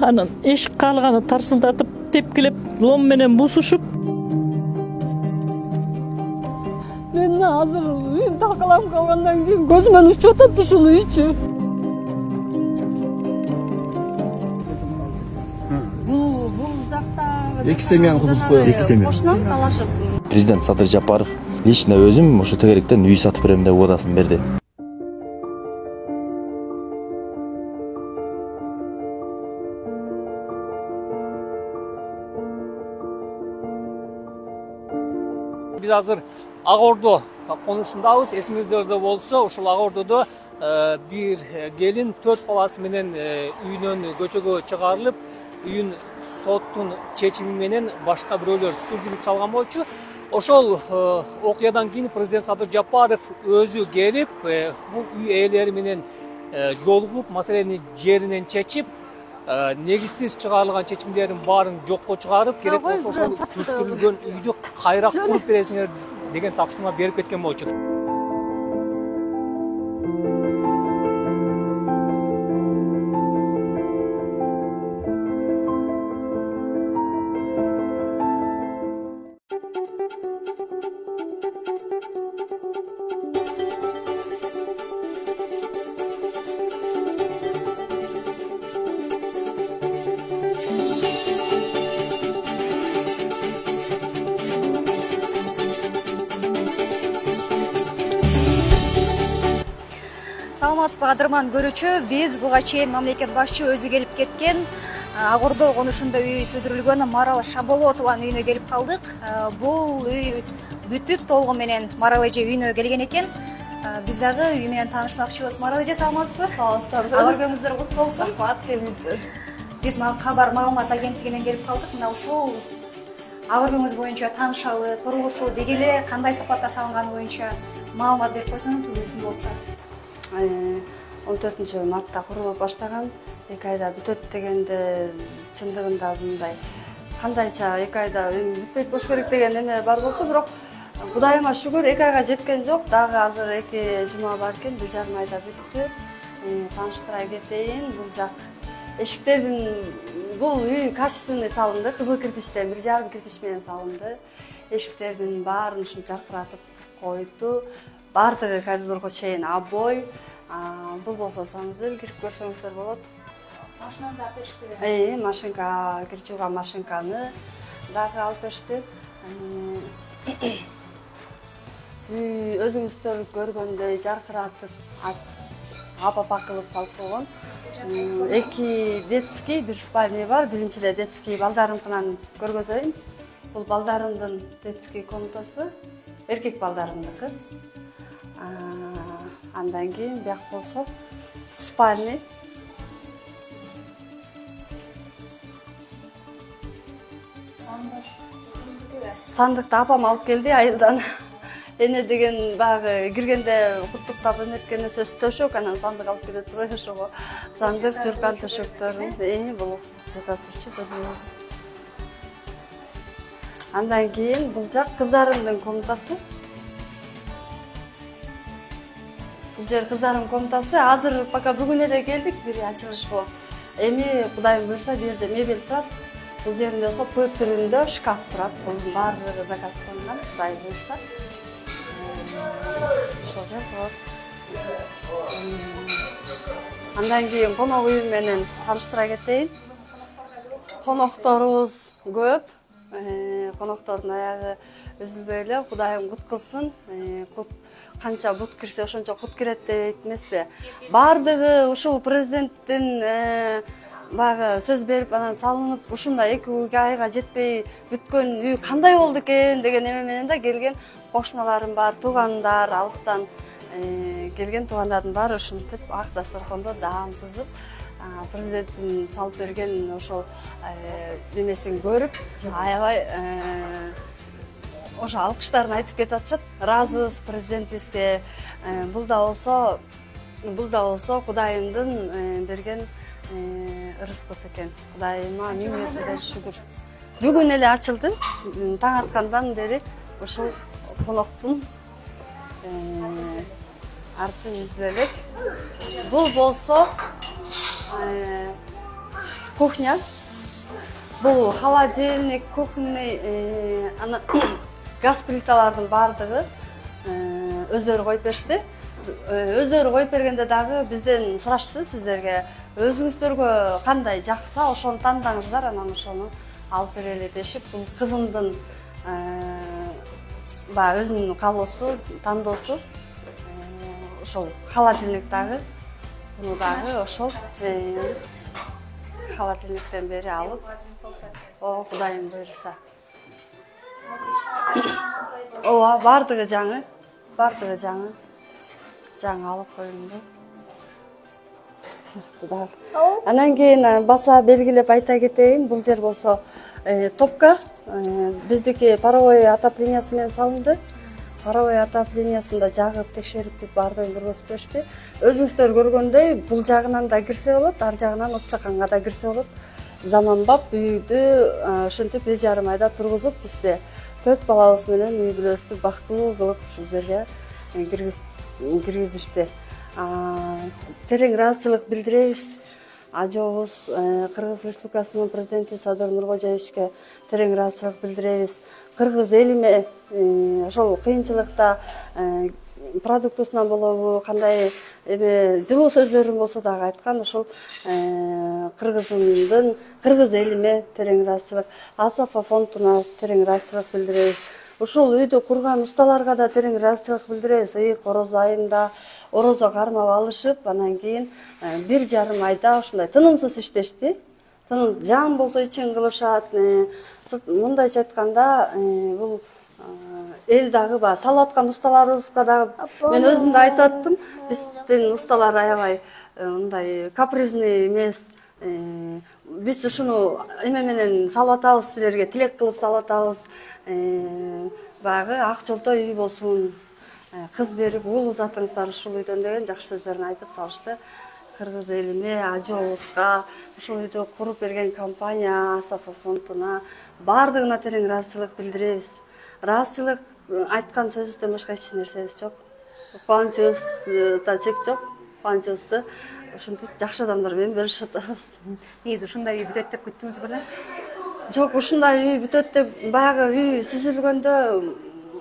анан эшик каалганы тарсылдатып тепкилеп лом менен бусушуп. Мен азыр үйүм такалап калгандан кийин көзүмөн учуп атат ушул үйчү. Бул жакта эки семьяны кургузуп коелу. Эки семья. Кошунан талашып. Президент Садыр Жапаров лично өзүм ошо тегеректен үй сатып берем деп уадасын берди. Biz азыр Ак Ордо конушундабыз. Эсиңиздерде болсо, ушул Ак Ордодо бир келин 4 баласы менен үйүнөн көчөгө чыгарылып, үйүн соттун чечими менен башка бирөөлөр сүрдүрүп салган болчу. Ошол окуядан кийин президент Садыр Жапаров өзү келип, бул үй ээлери менен жолугуп, маселени жеринен чечип, негизсиз чыгарылган чечимдердин баарын жокко чыгарып, керек болсо ошол сүрдүрүлгөн үйдү кайра куруп бересиңер деген тапшырма берип кеткен болчу. Саламатсызбы кадырман көрүүчү, биз буга чейин мамлекет башчы өзү келип кеткен Ак Ордо конушунда үй сүрдүрүлгөн Марал Шаболотованын үйүнө келип калдык. Бул үй бүтүп толугу менен Марал эже үйүнө келген экен. Биз дагы үй менен таанышмакчыбыз. Марал эже, саламатсызбы? Саламатсызбы. Ак Ордоңуздар куттуу болсун. Рахмат, келиңиздер. Биз кабар маалымат агенттигинен келип калдык. Мына ушул Ак Ордоңуз боюнча таанышалы, курулушу деги эле кандай сапатта салынганы боюнча маалымат берип койсоңуз мүмкүн болсо. 14 мартта курулуп баштаган, 2 айда бүтөт дегенде чындыгында мындай кандайча 2 айда бүтпөйт болуш керек деген эме бар болчу, бирок Кудайыма шүгүр 2 айга жеткен жок. Дагы азыр 2 жума бар экен, 1,5 айда бүттү. Тааныштыра кетейин, бул жак эшиктердин бул үй качественный салынды, кызыл кирпичтен 1,5 кирпич менен салынды. Эшиктердин баарын ушинтип жаркыратып койду. Бардыгы коридорго чейин обой. Бул болсо санызыр, кирип көрсөңүздөр болот. Машинаны да алып беришти. Машинка, кирип чыгууга машинканы дагы алып беришти. Үй өзүңүздөр көргөндөй жаркыратып, апа кылып салып койгон. 2 детский, 1 спальня бар. Биринчиде детский балдарымкынан көргөзөйүн. Бул балдарымдын детский комнатасы, эркек балдарымдыкы. Андан кийин бияк болсо спальня. Сандыкты апам алып келди айылдан. Эне деген багы киргенде куттуктап өнөткөн сөз төшөк, анан сандык алып келип турбайбы ошого. Сандык, журкан төшөктөрүн, бул жата турчу көрүнөбүз. Андан кийин бул жак кыздарымдын комнатасы. Бул жер кыздарым комнатасы. Азыр пока бүгүн эле келдик, бир ачылыш болуп. Эми Кудайым буйрса бу жерде мебель турат. Бул жеринде пөт түрүндө шкаф турат. Бунун баардыгы заказ кылынган, Кудай буйрса. Ошол жер болот. Андан кийин конок үй менен тааныштыра кетейин. Конокторубуз көп. Коноктордун аягы үзүлбөй эле, Кудайым кут кылсын. Канча бут кирсе ошончо кут кирет деп айтмеспи. Бардыгы ушул президенттин багы сөз берип анан салынып, ушундай 2 айга жетпей бүткөн үй кандай болду экен деген эме менен да келген кошуналарым бар, туугандар, алыстан келген туугандардын баары ушинтип ак дасторкондо даам сызып, президенттин салып берген ошол немесин көрүп, аябай ошо алкыштарын айтып кетип атышат. Ыраазыбыз президентибизге. Бул да болсо Кудайымдын берген ырыскысы экен. Кудайыма миң мертебе шүгүр. Бүгүн эле ачылды. Таң аткандан бери ушул коноктун арты үзүлө элек. Бул болсо кухня. Бул холодильник, кухонный, ана газ плиталардын бардыгы өздөрү коюп беришти. Өздөрү коюп бергенде дагы бизден сурашты сиздерге өзүңүздөргө кандай жакса ошону тандаңыздар, анан ошону алып берели дешип, бул кызымдын баягы өзүнүн каалоосу, тандоосу. Ошол холодильник дагы, буну дагы ошол холодильниктен бери алып, Кудайым буйруса. Ооба, бардыгы жаңы, жаңы алып коюлду. Анан кийин баса белгилеп айта кетейин, бул жер болсо топка, биздики паровой отоплениясы менен салынды. Паровой отоплениясында жагып текшерип бардыгын кыргызып беришти. Өзүңүздөр көргөндөй, бул жагынан да кирсе болот, ар жагынан от жакканга да кирсе болот. Заманбап үйдү ошентип 1,5 айда тургузуп, бизде 4 балабыз менен үй бүлөбүздү бактылуу кылып ушул жерге киргизишти. Терең ыраазычылык билдиребиз. Ажообуз Кыргыз Республикасынын президенти Садыр Нуркожоевичке терең ыраазычылык билдиребиз. Кыргыз элиме ошол кыйынчылыкта продуктусунан болобу, кандай жылуу сөздөрүн болсо дагы айткан, ошол кыргыз элиме терең ыраазычылык, Асафа фондуна терең ыраазычылык билдиребиз. Ушул үйдү курган усталарга да терең ыраазычылык билдиребиз. Ыйык орозо айында орозо кармап алышып, анан кийин 1,5 айда ушундай тынымсыз иштешти. Жан болсо ичин кылышат. Мындайча айтканда, бул эл дагы салып аткан усталарыбызга дагы мен өзүм да айтып аттым. Биздин усталар аябай мындай капризный эмес. Биз ушуну эме менен салып атабыз, силерге тилек кылып салып атабыз. Баягы ак жолтой үй болсун, кыз берип уул узатыңыздар ушул үйдөн деген жакшы сөздөрүн айтып салышты. Кыргыз элиме, ажообузга, ушул үйдү куруп берген компания, Асафа фондуна бардыгына терең ыраазычылык билдиребиз. Ыраазычылык айткан сөзүбүздөн башка эч нерсебиз жок. Кубанычыбызда чек жок. Кубанычыбызды ушинтип жакшы адамдар менен бөлүшүп атабыз. Негизи ушундай үй бүтөт деп күттүңүз беле? Жок, ушундай үй бүтөт деп баягы үй сүзүлгөндө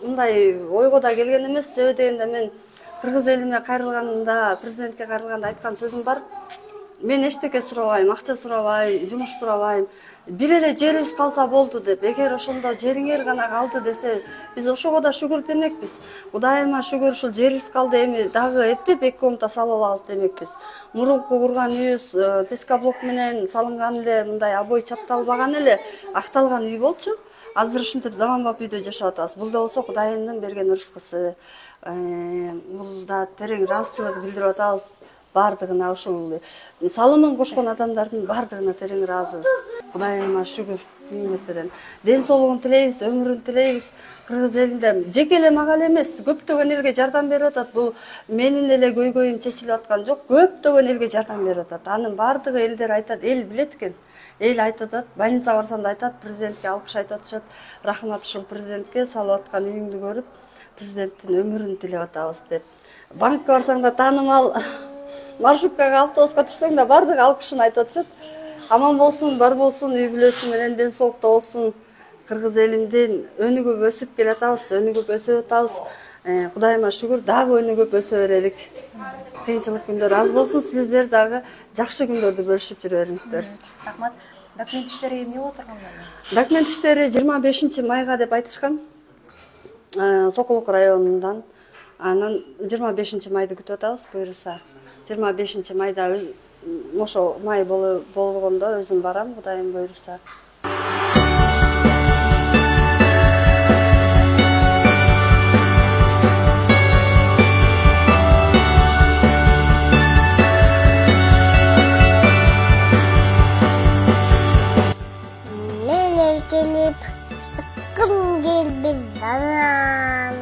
мындай ойго да келген эмес. Себеби дегенде мен кыргыз элиме кайрылганда, президентке кайрылганда айткан сөзүм бар. Мен эчтеке сурабайм, акча сурабайм, жумуш сурабайм. Бир эле жерибиз калса болду деп. Эгер ошондо жериңер гана калды десе, биз ошого да шүгүр демекпиз. Кудайыма шүгүр, ушул жерибиз калды, эми дагы эптеп 2 комната салып алабыз демекпиз. Мурунку курган үйүбүз пескоблок менен салынган эле, мындай обой чапталбаган эле, акталган үй болчу. Азыр ушинтип заманбап үйдө жашап атабыз. Бул да болсо Кудайымдын берген ырыскысы. Бул да терең ыраазычылык билдирип атабыз. Бардыгына ушул салымын кошкон адамдардын бардыгына терең ыраазыбыз. Кудайыма шүгүр, ниметтерен. Ден соолугун тилейбиз, өмүрүн тилейбиз. Кыргыз элинде жеке эле мага эле эмес, көптөгөн элге жардам берип атат. Бул менин эле көйгөйүм чечилип аткан жок, көптөгөн элге жардам берип атат. Анын бардыгы элдер айтат, эл билет экен. Эл айтып атат, больницага барсам да айтат, президентке алкыш айтып атышат. Рахмат ушул президентке салып аткан үйүңдү көрүп, президенттин өмүрүн тилеп атабыз деп. Банкка барсаң да таанымал, маршруткага, автобуска түшсөң да бардыгы алкышын айтып атышат. Аман болсун, бар болсун, үй бүлөсү менен ден соолукта болсун. Кыргыз элиндин өнүгүп өсүп келатабыз, өнүгүп өсүп атабыз. Кудайыма шүгүр, дагы өнүгүп өсө берелик. Кыйынчылык күндөр аз болсун, сиздер дагы жакшы күндөрдү бөлүшүп жүрө бериңиздер. Рахмат. Документ иштери эмне болуп турган? Документ иштери 25 майга деп айтышкан. Сокулук районундан. Анан 25 майды күтүп атабыз, буйруса. 25 майда ошо май болгондо өзүм барам, Кудайым буйруса. Мен келип, сыккым келбейт анам.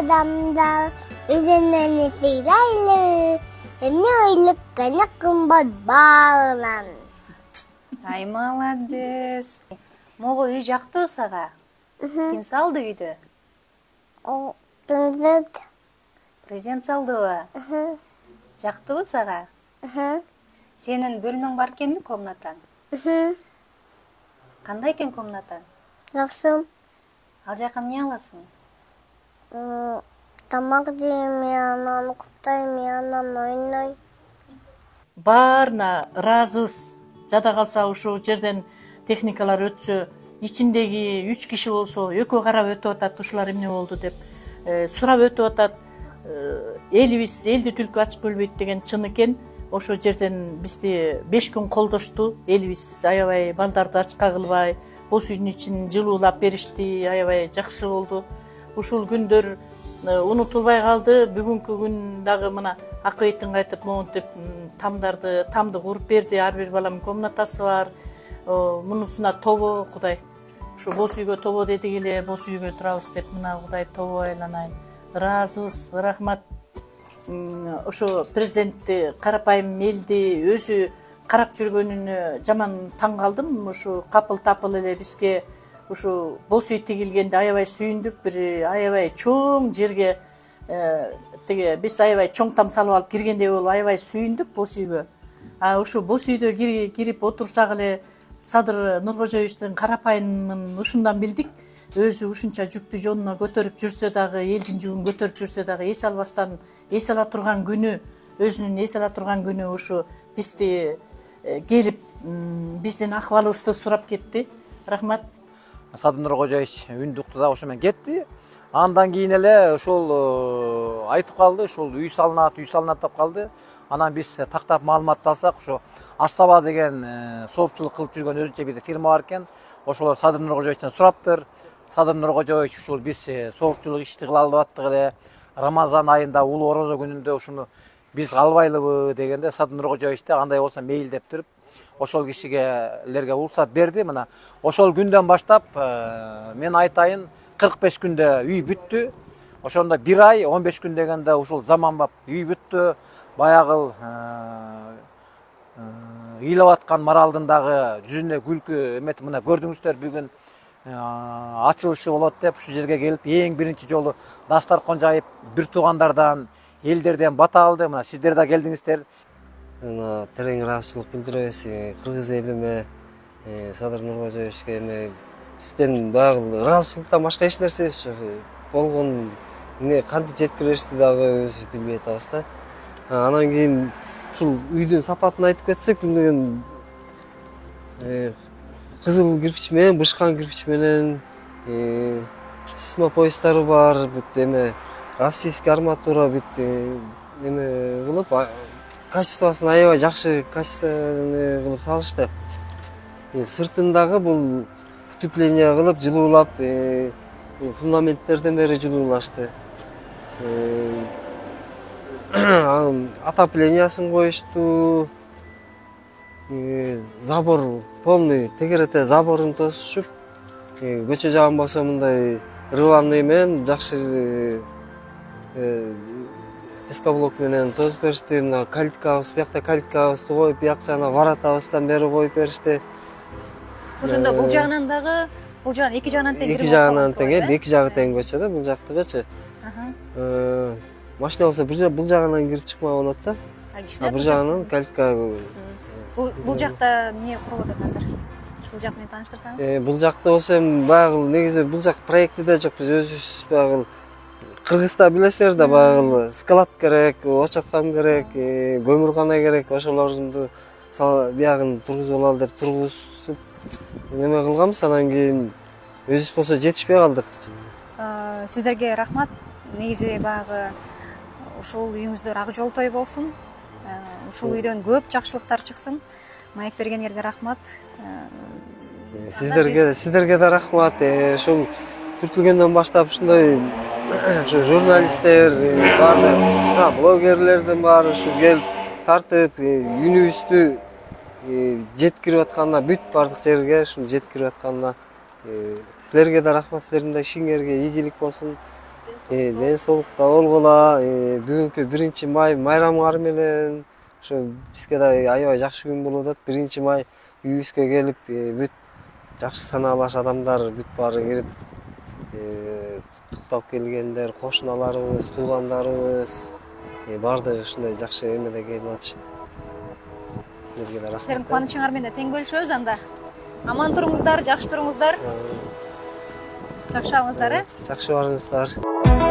Адамдар, өзүнөн сыйлайлы, эмне ойлуккана кымбат баарынан. Ай, молодец. Могу үй жактыбы сага? Ким салды үйдү? Президент. Президент салдыбы? Жактыбы сага? Сенин бөлмөң бар экенби, комнатаң? Кандай экен комнатаң? Жақсы. Ал жака эмне аласың? Тамақ жеймін, анан құттаймын, анан ойнайм. Баарына ыраазыбыз. Жада калса ушул жерден техникалар өтсө, ичиндеги 3 киши болсо, экөө карап өтүп атат, ушулар эмне болду деп сурап өтүп атат. Элибиз элди түлкү ачып бөлбөйт деген чын экен. Ошол жерден бизди 5 күн колдошту. Элибиз аябай балдарды ачка кылбай, бос үйдүн ичин жылуулап беришти, аябай жакшы болду. Ушул күндөр унутулбай калды. Бүгүнкү күн дагы мына акыбеттин кайтып монтип тамды куруп берди. Ар бир баланын комнатасы бар. Мунусуна тобо, Кудай. Ушу бос үйгө тобо дедик эле, бос үйгө турабыз деп мына Кудай тобо айланайын. Ыраазыбыз, рахмат. Ошо президентти, карапайым элди өзү карап жүргөнүнө жаман таң калдым. Ушу капыл тапыл эле бизге ушу бос үй тигилгенде аябай сүйүндүк. Бир аябай чоң жерге тиги биз аябай чоң там салып алып киргендей болуп аябай сүйүндүк бос үйгө. Ушу бос үйдө кирип отурсак эле Садыр Нуркожоевичтин карапайымын ушундан билдик. Өзү ушунча жүктү жонуна көтөрүп жүрсө дагы, элдин жүгүн көтөрүп жүрсө дагы эс албастан эс ала турган күнү, өзүнүн эс ала турган күнү ушу бизди келип биздин акыбалыбызды сурап кетти. Рахмат. Садыр Нуркожоевич үндү укту да ошо менен кетти. Андан кийин эле ошол айтып калды, ошол үй салынат деп калды. Анан биз тактап маалыматты алсак, ошо Асаба деген соопчулук кылып жүргөн өзүнчө бир фирма бар экен. Ошолор Садыр Нуркожоевичтен сураптыр. Садыр Нуркожоевич ушул биз соопчулук ишти кыла алып аттык эле. Рамазан айында улуу орозо күнүндө ушуну биз калбайлыбы дегенде Садыр Нуркожоевич да андай болсо мейил деп туруп ошол кишилерге уруксат берди. Мына ошол күндөн баштап мен айтайын 45 күндө үй бүттү. Ошондо 1 ай 15 күн дегенде ушул заманбап үй бүттү. Баягыл ыйлап аткан маралдын дагы жүзүнө күлкү эметип мына көрдүңүздөр бүгүн ачылышы болот деп ушу жерге келип эң биринчи жолу дастаркан жайып бир туугандардан элдерден бата алды. Мына сиздер да келдиңиздер. Мына терең ыраазычылык билдиребиз кыргыз элиме, Садыр Нуркожоевичке эми бизден баягы ыраазычылыктан башка эч нерсебиз жок. Болгон эмне кантип жеткиришти дагы өзүбүз билбей атабыз да. Анан кийин ушул үйдүн сапатын айтып кетсек, бүгүн кызыл кирпич менен, бышкан кирпич менен сисмопоястары бар, бүт эме российский арматура бүт эме кылып, качествосын аябай жакшы качествоны кылып салышты. Сыртындагы бул утепление кылып, жылуулап, фундаменттерден бери жылуулашты. Отоплениясын коюшту, забор полный тегерете заборун тосушуп, көчө жагын болсо мындай рыванный менен жакшы эскоблок менен тосуп беришти. Мына калиткабыз, биякта калиткабызды коюп, биякчана воротабыздан бери коюп беришти. Ошондо бул жагынан дагы, бул жагын эки жагынан тең. Эки жагынан тең, эки жагы тең көчөдө, бул жактыгычы. Машина болсо бул жагынан кирип чыкмак болот да. Бул жагынан калитка. Бул жакта эмне курулуп атат азыр? Бул жак менен тааныштырсаңыз. Бул жакта болсо эми баягы негизи бул жак проектиде жок, биз өзүбүз баягы Кыргызда билесиздер да баягы склад керек, очоктам керек, көмүркана керек, ошолорду биягын тургузуп алалы деп тургузуп неме кылганбыз. Анан кийин өзүбүз болсо жетишпей калдык. Сиздерге рахмат. Негизи баягы ушул үйүңүздөр ак жолтой болсун. Ушул үйдөн көп жакшылыктар чыксын. Маек бергениңерге рахмат. Сиздерге да рахмат. Ушул түркүлгөндөн баштап ушундай журналисттер баары, блогерлердин баары ушу келип тартып, үнүбүздү жеткирип атканына, бүт бардык жерге ушуну жеткирип атканына силерге да рахмат. Силердин да ишиңерге ийгилик болсун. Ден соолукта болгула. Бүгүнкү 1 май майрамыңар менен ошо бизге да аябай жакшы күн болуп атат. 1 май үйүбүзгө келип, бүт жакшы санаалаш адамдар бүт баары кирип, туктап келгендер, кошуналарыбыз, туугандарыбыз баардыгы ушундай жакшы эмеде келип атышат. Силерге да рахмат. Силердин кубанычыңар менен тең бөлүшөбүз анда. Аман туруңуздар, жакшы туруңуздар. Жакшы алыңыздар, Жакшы барыңыздар.